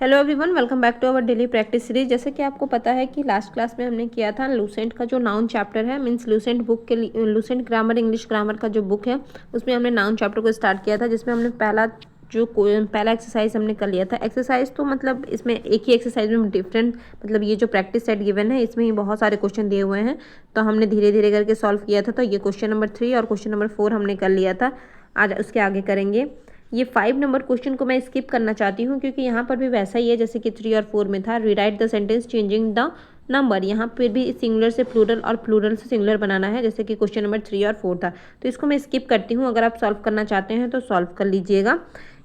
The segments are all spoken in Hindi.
Hello everyone, welcome back to our daily practice series. जैसे कि आपको पता है कि लास्ट क्लास में हमने किया था लूसेंट का जो नाउन चैप्टर है, मींस लूसेंट बुक के लिए लूसेंट ग्रामर इंग्लिश ग्रामर का जो बुक है उसमें हमने नाउन चैप्टर को स्टार्ट किया था, जिसमें हमने पहला एक्सरसाइज हमने कर लिया था। एक्सरसाइज तो मतलब इसमें एक ही एक्सरसाइज में डिफरेंट मतलब ये जो प्रैक्टिस सेट गिवन है इसमें ही बहुत सारे क्वेश्चन दिए हुए हैं, तो हमने धीरे धीरे करके सॉल्व किया था। तो ये क्वेश्चन नंबर 3 और क्वेश्चन नंबर 4 हमने कर लिया था। आज उसके आगे करेंगे। ये 5 नंबर क्वेश्चन को मैं स्किप करना चाहती हूँ क्योंकि यहाँ पर भी वैसा ही है जैसे कि 3 और 4 में था। Rewrite the sentence changing the number, यहाँ पर भी सिंगुलर से प्लूरल और प्लूरल से सिंगुलर बनाना है, जैसे कि क्वेश्चन नंबर 3 और 4 था। तो इसको मैं स्किप करती हूँ। अगर आप सॉल्व करना चाहते हैं तो सॉल्व कर लीजिएगा।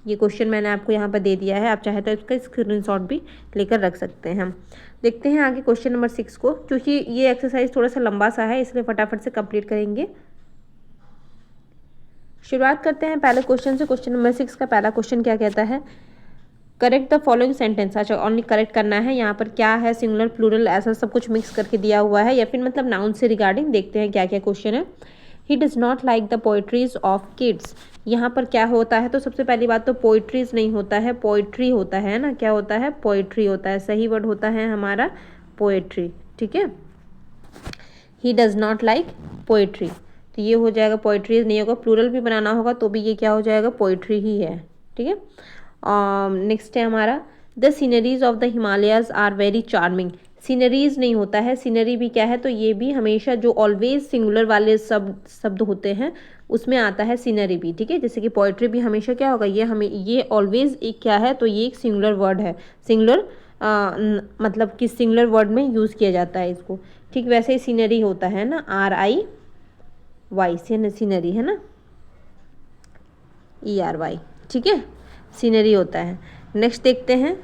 ये क्वेश्चन मैंने आपको यहाँ पर दे दिया है, आप चाहे तो इसका स्क्रीनशॉट भी लेकर रख सकते हैं। देखते हैं आगे क्वेश्चन नंबर 6 को। क्योंकि ये एक्सरसाइज थोड़ा सा लंबा सा है इसलिए फटाफट से कंप्लीट करेंगे। शुरुआत करते हैं पहले क्वेश्चन से। क्वेश्चन नंबर 6 का पहला क्वेश्चन क्या कहता है? Correct the following sentence. अच्छा, ओनली करेक्ट करना है। यहाँ पर क्या है, सिंगुलर प्लूरल ऐसा सब कुछ मिक्स करके दिया हुआ है या फिर मतलब नाउन से रिगार्डिंग। देखते हैं क्या क्या क्वेश्चन है। He does not like the poetries of kids. यहाँ पर क्या होता है? तो सबसे पहली बात तो पोइट्रीज नहीं होता है, पोइट्री होता है ना। क्या होता है? पोइट्री होता है। सही वर्ड होता है हमारा पोएट्री। ठीक है, he does not like poetry, तो ये हो जाएगा पोइट्रीज नहीं होगा। प्लूरल भी बनाना होगा तो भी ये क्या हो जाएगा? पोइट्री ही है। ठीक है। नेक्स्ट है हमारा the sceneries of the Himalayas are very charming. Sceneries नहीं होता है, सीनरी भी क्या है? तो ये भी हमेशा जो ऑलवेज सिंगुलर वाले शब्द होते हैं उसमें आता है सीनरी भी। ठीक है, जैसे कि पोइट्री भी हमेशा क्या होगा? ये ऑलवेज एक क्या है? तो ये एक सिंगुलर वर्ड है। सिंगुलर मतलब कि सिंगुलर वर्ड में यूज़ किया जाता है इसको। ठीक वैसे ही सीनरी होता है ना, RIY से सीनरी है ना, ERY। ठीक है, सीनरी होता है। नेक्स्ट देखते हैं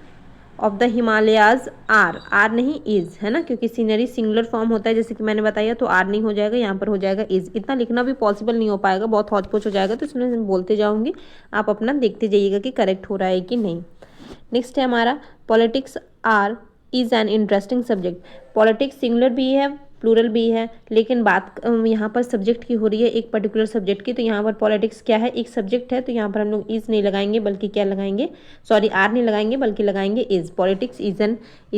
ऑफ द हिमालयाज आर नहीं इज है ना, क्योंकि सीनरी सिंगुलर फॉर्म होता है जैसे कि मैंने बताया, तो आर नहीं हो जाएगा, यहाँ पर हो जाएगा इज। इतना लिखना भी पॉसिबल नहीं हो पाएगा, बहुत हौच पौच हो जाएगा, तो इसमें मैं बोलते जाऊँगी, आप अपना देखते जाइएगा कि करेक्ट हो रहा है कि नहीं। नेक्स्ट है हमारा politics are is an interesting subject. Politics singular भी है प्लूरल भी है, लेकिन बात यहाँ पर सब्जेक्ट की हो रही है, एक पर्टिकुलर सब्जेक्ट की। तो यहाँ पर पॉलिटिक्स क्या है? एक सब्जेक्ट है, तो यहाँ पर हम लोग इज़ नहीं लगाएंगे बल्कि क्या लगाएंगे? सॉरी, आर नहीं लगाएंगे बल्कि लगाएंगे is. Politics is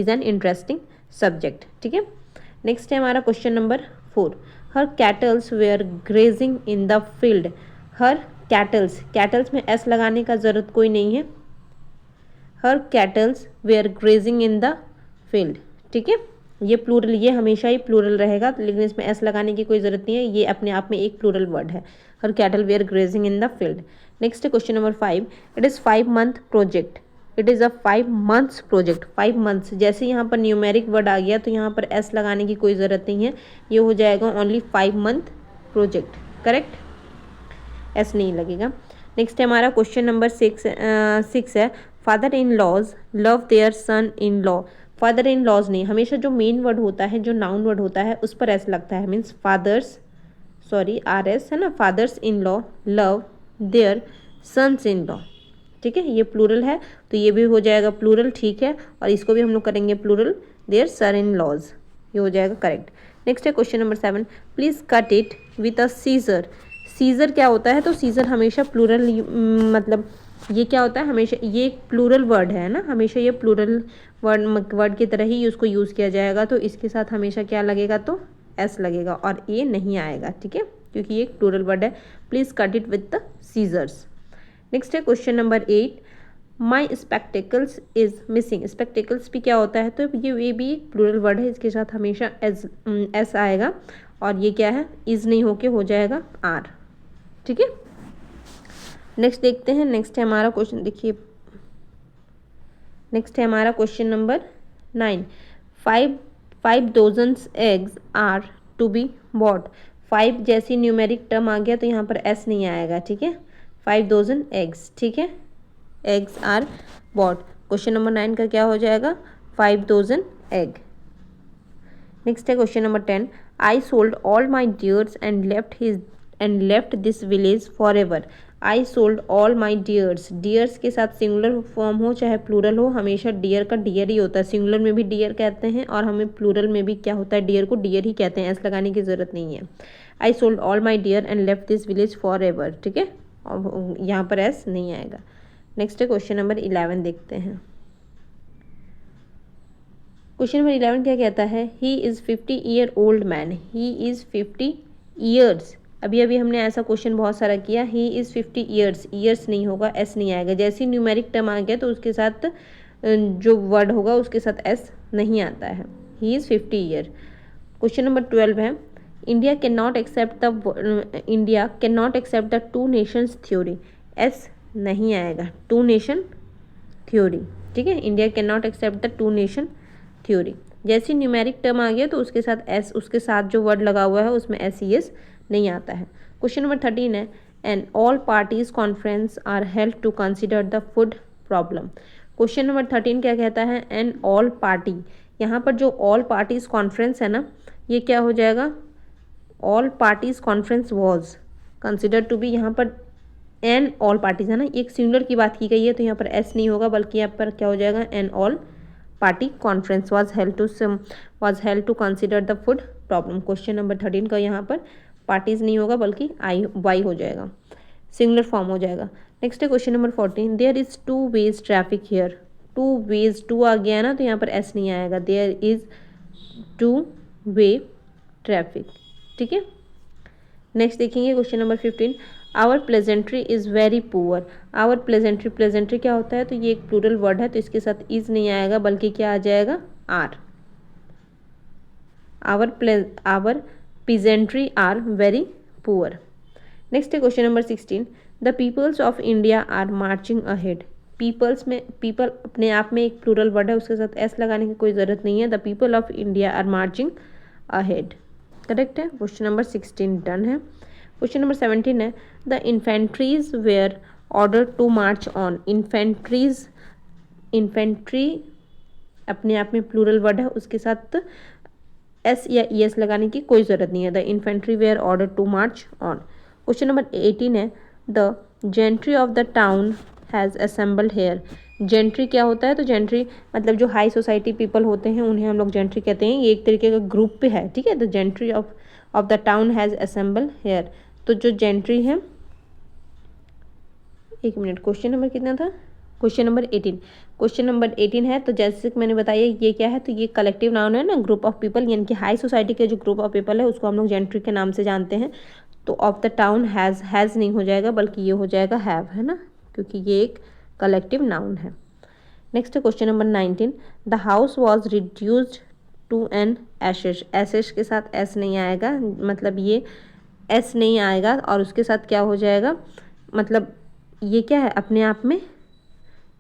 an interesting subject. ठीक है। नेक्स्ट है हमारा question number 4। Her cattles were grazing in the field. Her cattles में एस लगाने का ज़रूरत कोई नहीं है। Her cattles were grazing in the field. ठीक है, ये प्लूरल, ये हमेशा ही प्लूरल रहेगा, लेकिन इसमें एस लगाने की कोई ज़रूरत नहीं है, ये अपने आप में एक प्लूरल वर्ड है। Her cattle were grazing in the field. Next है question number 5। It is 5 month project. It is a 5 months project. 5 months, जैसे यहाँ पर न्यूमेरिक वर्ड आ गया तो यहाँ पर एस लगाने की कोई ज़रूरत नहीं है, ये हो जाएगा only 5 month project. Correct, S नहीं लगेगा। नेक्स्ट है हमारा क्वेश्चन नंबर 6 है father in laws love their son in law. Father in laws नहीं, हमेशा जो मेन वर्ड होता है, जो नाउन वर्ड होता है, उस पर एस लगता है। मीन्स फादर्स, सॉरी RS है ना, fathers in law love their sons in law. ठीक है, ये प्लूरल है तो ये भी हो जाएगा प्लूरल। ठीक है, और इसको भी हम लोग करेंगे plural, their son in laws, ये हो जाएगा करेक्ट। नेक्स्ट है question number 7। Please cut it with a scissor. Scissor क्या होता है? तो सीजर हमेशा प्लूरल, मतलब ये क्या होता है? हमेशा ये एक प्लूरल वर्ड है ना, हमेशा ये प्लूरल वर्ड की तरह ही उसको यूज़ किया जाएगा, तो इसके साथ हमेशा क्या लगेगा? तो एस लगेगा और ए नहीं आएगा। ठीक है, क्योंकि ये एक प्लूरल वर्ड है। Please cut it with the scissors. Next है question number 8। My spectacles is missing. Spectacles भी क्या होता है? तो ये भी एक प्लूरल वर्ड है, इसके साथ हमेशा एस आएगा और ये क्या है? इज नहीं होके हो जाएगा आर। ठीक है, नेक्स्ट देखते हैं। नेक्स्ट है हमारा क्वेश्चन, देखिए नेक्स्ट है हमारा question number 9। 5 dozens eggs are to be bought. 5 जैसी न्यूमेरिक टर्म आ गया तो यहाँ पर एस नहीं आएगा। ठीक है, 5 डजन एग्स। ठीक है, eggs are bought. Question number 9 का क्या हो जाएगा? 5 डजन एग। नेक्स्ट है question number 10। I sold all my deers and left this village for ever. I sold all my deers. Deers के साथ सिंगुलर फॉर्म हो चाहे प्लूरल हो, हमेशा डियर का डियर ही होता है। सिंगुलर में भी डियर कहते हैं और हमें प्लूरल में भी क्या होता है? डियर को डियर ही कहते हैं, एस लगाने की ज़रूरत नहीं है। I sold all my deer and left this village for ever. ठीक है, और यहाँ पर एस नहीं आएगा। नेक्स्ट है क्वेश्चन नंबर 11 देखते हैं। क्वेश्चन नंबर 11 क्या कहता है, he is 50 year old man, he is 50 years. अभी अभी हमने ऐसा क्वेश्चन बहुत सारा किया, ही इज़ 50 ईयर्स, ईयर्स नहीं होगा, एस नहीं आएगा। जैसे ही न्यूमेरिक टर्म आ गया तो उसके साथ जो वर्ड होगा उसके साथ एस नहीं आता है। He is 50 year. Question number 12 है, India can not accept the two nations theory, S नहीं आएगा, टू नेशन थ्योरी, ठीक है। India can not accept the two nation theory. जैसे न्यूमेरिक टर्म आ गया तो उसके साथ एस, उसके साथ जो वर्ड लगा हुआ है उसमें एस ई एस नहीं आता है। क्वेश्चन नंबर 13 है, and all parties conference are held to consider the food problem. Question number 13 क्या कहता है, एंड ऑल पार्टी, यहाँ पर जो ऑल पार्टीज कॉन्फ्रेंस है ना, ये क्या हो जाएगा, all parties conference was consider to be, यहाँ पर एन ऑल पार्टीज है ना, एक सिंगुलर की बात की गई है तो यहाँ पर एस नहीं होगा, बल्कि यहाँ पर क्या हो जाएगा, an all party conference was held to consider the food problem. Question number 13 का यहाँ पर पार्टीज नहीं होगा बल्कि आई वाई हो जाएगा, सिंगुलर फॉर्म हो जाएगा। नेक्स्ट है question number 14, there is two ways traffic here, two ways, two आ गया ना तो यहाँ पर एस नहीं आएगा, there is two way traffic, ठीक है। नेक्स्ट देखेंगे question number 15, our peasantry is very poor. Our peasantry, peasantry क्या होता है, तो ये एक प्लूरल वर्ड है तो इसके साथ इज नहीं आएगा बल्कि क्या आ जाएगा, are. Our peasantry are very poor. Next है question number 16, the peoples of India are marching ahead. Peoples में, पीपल अपने आप में एक प्लूरल वर्ड है, उसके साथ एस लगाने की कोई ज़रूरत नहीं है। The people of India are marching ahead, correct है। क्वेश्चन नंबर 16 डन है। क्वेश्चन नंबर 17 है, the infantries were order to march on. Infantries, infantry अपने आप में प्लूरल वर्ड है, उसके साथ एस या ई एस लगाने की कोई ज़रूरत नहीं है। The infantry were order to march on. Question number 18 है, the gentry of the town has assembled here. Gentry क्या होता है, तो जेंट्री मतलब जो हाई सोसाइटी पीपल होते हैं उन्हें हम लोग जेंट्री कहते हैं, ये एक तरीके का ग्रुप पे है, ठीक है। The gentry of the town has assembled here, तो जो जेंट्री है, एक मिनट, क्वेश्चन नंबर कितना था, क्वेश्चन नंबर 18। क्वेश्चन नंबर 18 है, तो जैसे कि मैंने बताया ये क्या है, तो ये कलेक्टिव नाउन है ना, ग्रुप ऑफ पीपल, यानी कि हाई सोसाइटी के जो ग्रुप ऑफ पीपल है उसको हम लोग जेंट्री के नाम से जानते हैं। तो ऑफ द टाउन हैज़ नहीं हो जाएगा बल्कि ये हो जाएगा हैव, है ना, क्योंकि ये एक कलेक्टिव नाउन है। नेक्स्ट है question number 19, the house was reduced to an ashes. Ashes के साथ एस नहीं आएगा, मतलब ये एस नहीं आएगा और उसके साथ क्या हो जाएगा, मतलब ये क्या है, अपने आप में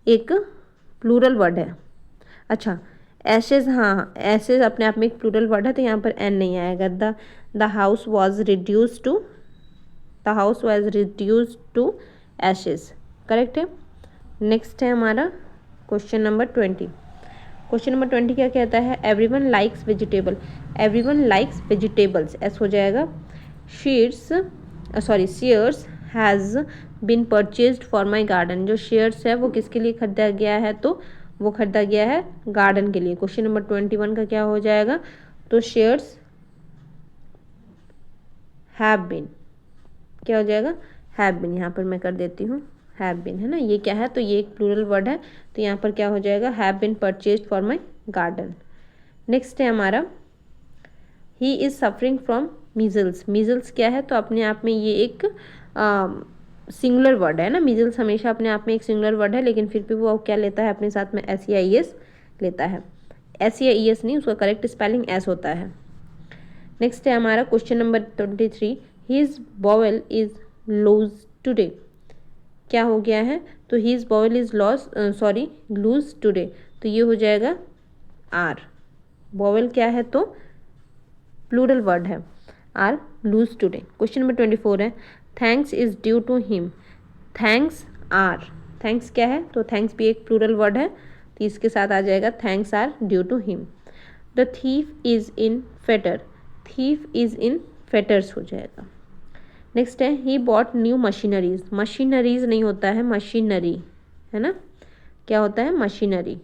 एक प्लूरल वर्ड है। अच्छा, एशेज, हाँ एशेज अपने आप में एक प्लूरल वर्ड है तो यहाँ पर एन नहीं आएगा। The house was reduced to ashes, correct है। नेक्स्ट है हमारा क्वेश्चन नंबर 20। क्वेश्चन नंबर 20 क्या कहता है, everyone likes vegetable. Everyone likes vegetables, S हो जाएगा। Shares has been purchased for my garden. जो शेयर्स है वो किसके लिए खरीदा गया है, तो वो खरीदा गया है गार्डन के लिए। क्वेश्चन नंबर 21 का क्या हो जाएगा, तो शेयर्स हैव बिन, क्या हो जाएगा, हैव बिन, यहाँ पर मैं कर देती हूँ हैव बिन, है ना, ये क्या है, तो ये एक प्लूरल वर्ड है तो यहाँ पर क्या हो जाएगा, have been purchased for my garden. Next है हमारा, he is suffering from measles. Measles क्या है, तो अपने आप में ये एक सिंगुलर वर्ड है ना, मीजल्स हमेशा अपने आप में एक सिंगुलर वर्ड है, लेकिन फिर भी वो क्या लेता है अपने साथ में, एस या ई एस लेता है। एस या ई एस नहीं, उसका करेक्ट स्पेलिंग एस होता है। नेक्स्ट है हमारा question number 23, his bowel is loose today. क्या हो गया है, तो his bowel is loose today, तो ये हो जाएगा आर। बॉवेल क्या है, तो प्लूरल वर्ड है, are loose today. Question number 24 है, thanks is due to him. Thanks are, thanks क्या है, तो थैंक्स भी एक प्लूरल वर्ड है तो इसके साथ आ जाएगा thanks are due to him. The thief is in fetter. Thief is in fetters हो जाएगा। नेक्स्ट है, he bought new machineries. Machineries नहीं होता है, मशीनरी है ना, क्या होता है, मशीनरी।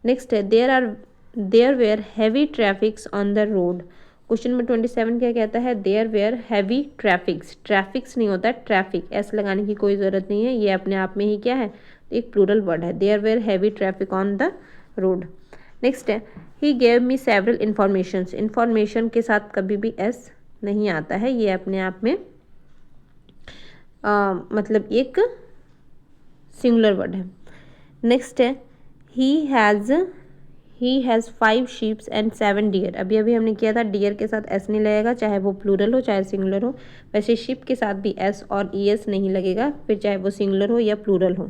नेक्स्ट है, there were heavy traffics on the road. Question number 27 क्या कहता है, there were heavy traffics. Traffics नहीं होता है, ट्रैफिक, एस लगाने की कोई ज़रूरत नहीं है, ये अपने आप में ही क्या है, एक प्लूरल वर्ड है। There were heavy traffic on the road. Next है he gave me several informations. Information के साथ कभी भी एस नहीं आता है, ये अपने आप में मतलब एक सिंगुलर वर्ड है। नेक्स्ट है he has 5 sheeps and 7 deer. अभी अभी हमने किया था डियर के साथ एस नहीं लगेगा, चाहे वो प्लूरल हो चाहे सिंगुलर हो। वैसे शिप के साथ भी एस और ई एस नहीं लगेगा, फिर चाहे वो सिंगुलर हो या प्लूरल हो।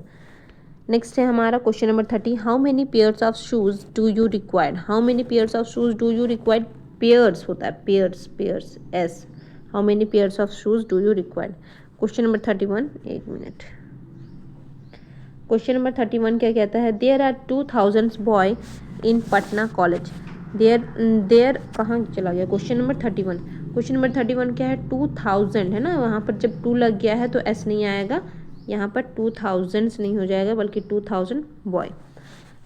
नेक्स्ट है हमारा question number 30, how many pairs of shoes do you required. How many pairs of shoes do you required, pairs होता है, pairs S. How many pairs of shoes do you required. Question number 31, एक मिनट। क्वेश्चन नंबर 31 क्या कहता है, there are 2000 boy in Patna college. There कहाँ चला गया क्वेश्चन नंबर 31। क्वेश्चन नंबर 31 क्या है, 2000 है ना, वहाँ पर जब 2 लग गया है तो एस नहीं आएगा, यहाँ पर 2000 नहीं हो जाएगा बल्कि 2000 बॉय।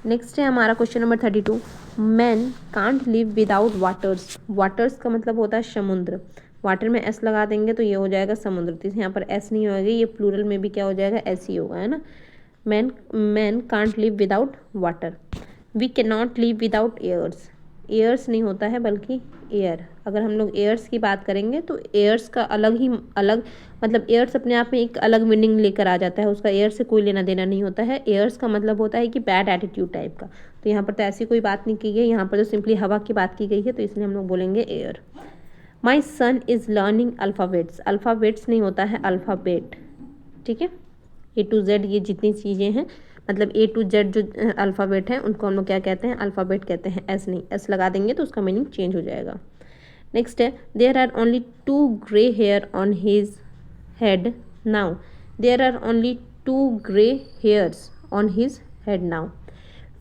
नेक्स्ट है हमारा question number 32, man can't live without waters. Waters का मतलब होता है समुद्र, वाटर में एस लगा देंगे तो ये हो जाएगा समुद्र, तो यहाँ पर एस नहीं होगा, ये प्लूरल में भी क्या हो जाएगा, एस ही होगा, है ना। Man can't live without water. We can not live without airs. Airs नहीं होता है बल्कि एयर। अगर हम लोग एयर्स की बात करेंगे तो एयर्स का अलग मतलब एयर्स अपने आप में एक अलग मीनिंग लेकर आ जाता है, उसका एयर से कोई लेना देना नहीं होता है। एयर्स का मतलब होता है कि बैड एटीट्यूड टाइप का, तो यहाँ पर तो ऐसी कोई बात नहीं की गई, यहाँ पर तो सिंपली हवा की बात की गई है, तो इसलिए हम लोग बोलेंगे air. My son is learning alphabets. Alphabets नहीं होता है अल्फ़ाबेट, ठीक है। ए टू जेड ये जितनी चीज़ें हैं, मतलब ए टू जेड जो अल्फ़ाबेट है उनको हम लोग क्या कहते हैं, अल्फ़ाबेट कहते हैं, एस नहीं। एस लगा देंगे तो उसका मीनिंग चेंज हो जाएगा। नेक्स्ट है there are only 2 grey hair on his head now. There are only 2 grey hairs on his head now.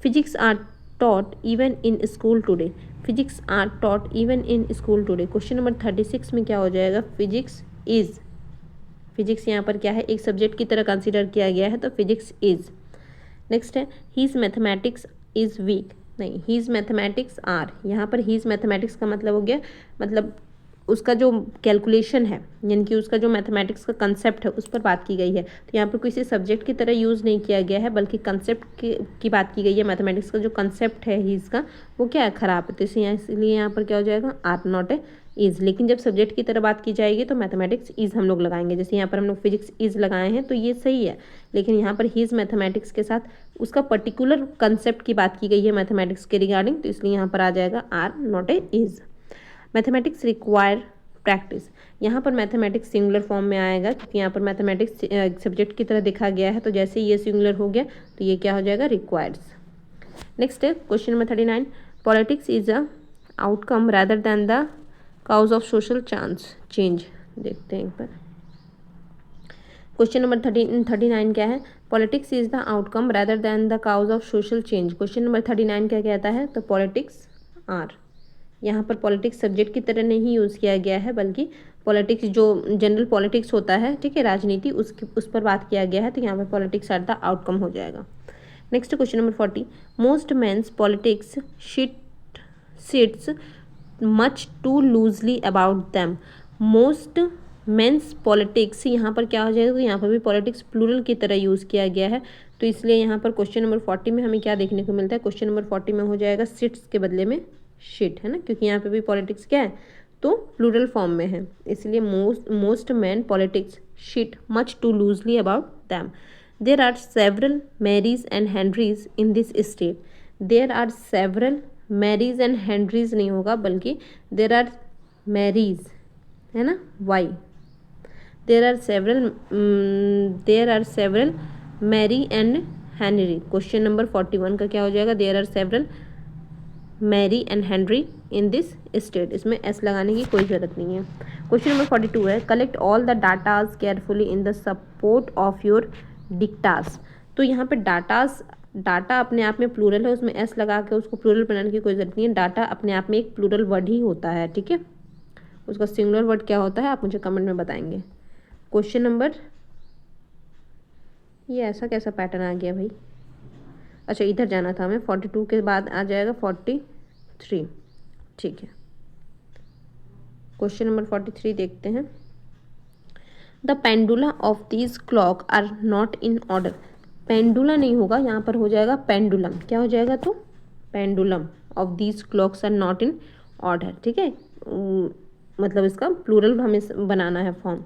Physics are taught even in school today. Physics are taught even in school today. Question number 36 में क्या हो जाएगा, फिजिक्स इज। फिजिक्स यहाँ पर क्या है, एक सब्जेक्ट की तरह कंसीडर किया गया है, तो फिजिक्स इज। नेक्स्ट है हीज मैथमेटिक्स इज वीक। नहीं, हीज मैथमेटिक्स आर। यहाँ पर हीज मैथमेटिक्स का मतलब हो गया, मतलब उसका जो कैलकुलेशन है, यानी कि उसका जो मैथमेटिक्स का कंसेप्ट है उस पर बात की गई है। तो यहाँ पर किसी सब्जेक्ट की तरह यूज़ नहीं किया गया है बल्कि कंसेप्ट की बात की गई है। मैथमेटिक्स का जो कंसेप्ट है हीज़ का वो क्या है, ख़राब है, तो इसलिए यहाँ पर क्या हो जाएगा, आर नॉट ए इज़। लेकिन जब सब्जेक्ट की तरह बात की जाएगी तो मैथमेटिक्स इज़ हम लोग लगाएंगे। जैसे यहाँ पर हम लोग फिजिक्स इज़ लगाए हैं तो ये सही है, लेकिन यहाँ पर हीज़ मैथमेटिक्स के साथ उसका पर्टिकुलर कंसेप्ट की बात की गई है मैथमेटिक्स के रिगार्डिंग, तो इसलिए यहाँ पर आ जाएगा are not a is. Mathematics require practice. यहाँ पर मैथमेटिक्स सिंगुलर फॉर्म में आएगा क्योंकि यहाँ पर मैथमेटिक्स सब्जेक्ट की तरह दिखा गया है, तो जैसे ये सिंगुलर हो गया तो ये क्या हो जाएगा, रिक्वायर्स। नेक्स्ट है question number 39, politics is a outcome rather than the cause of social change. देखते हैं एक बार। क्वेश्चन नंबर 39 क्या है, politics is the outcome rather than the cause of social change. Question number 39 क्या कहता है, तो पॉलिटिक्स आर। यहाँ पर पॉलिटिक्स सब्जेक्ट की तरह नहीं यूज़ किया गया है बल्कि पॉलिटिक्स जो जनरल पॉलिटिक्स होता है, ठीक है, राजनीति, उस पर बात किया गया है, तो यहाँ पर पॉलिटिक्स आर द आउटकम हो जाएगा। Next question number 40, most mains politics sits much too loosely about them. मोस्ट मेंस पॉलिटिक्स यहाँ पर क्या हो जाएगा, तो यहाँ पर भी पॉलिटिक्स प्लूरल की तरह यूज़ किया गया है, तो इसलिए यहाँ पर क्वेश्चन नंबर 40 में हमें क्या देखने को मिलता है, क्वेश्चन नंबर 40 में हो जाएगा सिट्स के बदले में शिट, है ना, क्योंकि यहाँ पे भी पॉलिटिक्स क्या है, तो प्लूरल फॉर्म में है, इसलिए most man politics sit much too loosely about them. There are several Marys and Henrys in this state. There are several Marys and Henrys नहीं होगा बल्कि देयर आर मैरीज, है ना, Y. There are several Mary and Henry. Question number 41 का क्या हो जाएगा, there are several Mary and Henry in this state. इसमें एस लगाने की कोई ज़रूरत नहीं है। क्वेश्चन नंबर 42 है, collect all the datas carefully in the support of your dictas. तो यहाँ पे डाटा अपने आप में प्लूरल है, उसमें एस लगा के उसको प्लूरल बनाने की कोई ज़रूरत नहीं है। डाटा अपने आप में एक प्लूरल वर्ड ही होता है, ठीक है, उसका सिंगुलर वर्ड क्या होता है आप मुझे कमेंट में बताएंगे। क्वेश्चन नंबर, ये ऐसा कैसा पैटर्न आ गया भाई, अच्छा इधर जाना था हमें, 42 के बाद आ जाएगा 43, ठीक है। क्वेश्चन नंबर 43 देखते हैं, the pendula of these clock are not in order. Pendula नहीं होगा, यहाँ पर हो जाएगा पेंडुलम। क्या हो जाएगा, तो pendulum of these clocks are not in order, ठीक है, मतलब इसका प्लूरल हमें बनाना है form.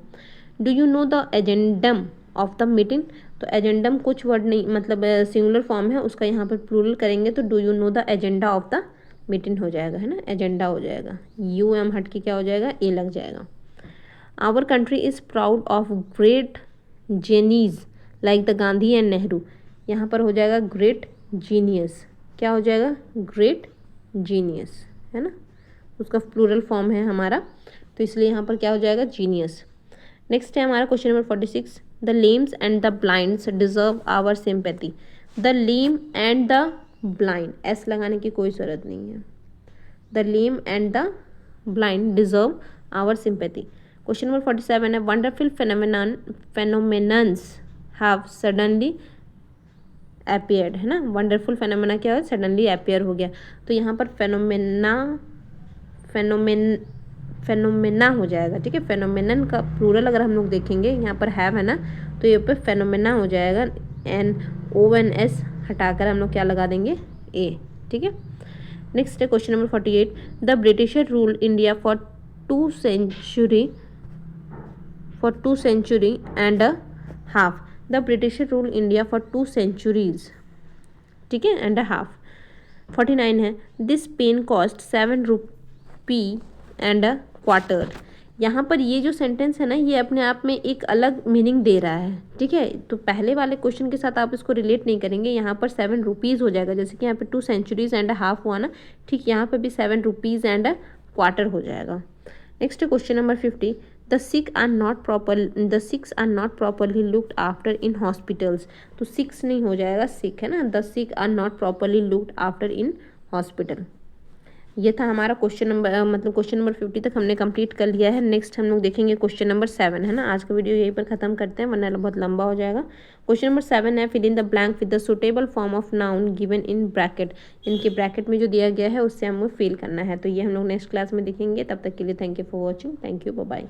Do you know the agendum of the meeting, तो एजेंडम कुछ वर्ड नहीं, मतलब सिंगुलर फॉर्म है उसका, यहाँ पर प्लूरल करेंगे तो do you know the agenda of the meeting हो जाएगा, है ना, एजेंडा हो जाएगा, यू एम हट के क्या हो जाएगा, ए लग जाएगा। Our country is proud of great genies like the Gandhi and Nehru, यहाँ पर हो जाएगा ग्रेट जीनियस, क्या हो जाएगा, ग्रेट जीनियस, है ना, उसका प्लूरल फॉर्म है हमारा, तो इसलिए यहाँ पर क्या हो जाएगा, जीनियस। नेक्स्ट है हमारा question number 46, the lames and the blinds deserve our sympathy, the lame and the blind, S लगाने की कोई ज़रूरत नहीं है, the lame and the blind deserve our sympathy. Question number 47 है, wonderful phenomenons have suddenly appeared, है ना, वंडरफुल फेनोमेना क्या है, सडनली अपीयर हो गया, तो यहाँ पर फेनोमेना हो जाएगा, ठीक है, फेनोमेनन का प्लूरल अगर हम लोग देखेंगे यहाँ पर हैव है ना, तो ये पे फेनोमेना हो जाएगा, NONS हटाकर हम लोग क्या लगा देंगे, ए, ठीक है। नेक्स्ट है question number 48, the britisher rule India for 2 century and a half, the britisher rule India for 2 centuries, ठीक है, एंड अ हाफ। 49 है, this pen cost 7 rupee and a quarter, यहाँ पर ये जो सेंटेंस है ना, ये अपने आप में एक अलग मीनिंग दे रहा है, ठीक है, तो पहले वाले क्वेश्चन के साथ आप इसको रिलेट नहीं करेंगे, यहाँ पर 7 रुपीज़ हो जाएगा, जैसे कि यहाँ पे 2 centuries एंड अ हाफ हुआ ना, ठीक, यहाँ पर भी 7 रुपीज़ एंड अ क्वार्टर हो जाएगा। Next question number 50, the sick are not properly looked after in hospitals, तो सिक्स नहीं हो जाएगा, सिक, है ना, the sick are not properly looked after in hospital. ये था हमारा क्वेश्चन नंबर, मतलब क्वेश्चन नंबर 50 तक हमने कंप्लीट कर लिया है। नेक्स्ट हम लोग देखेंगे क्वेश्चन नंबर 7, है ना, आज का वीडियो यहीं पर खत्म करते हैं वरना बहुत लंबा हो जाएगा। क्वेश्चन नंबर 7 है, fill in the blank with the suitable form of noun given in bracket, इनके ब्रैकेट में जो दिया गया है उससे हमें फिल करना है, तो ये हम लोग नेक्स्ट क्लास में देखेंगे। तब तक के लिए thank you for watching, thank you, bye bye.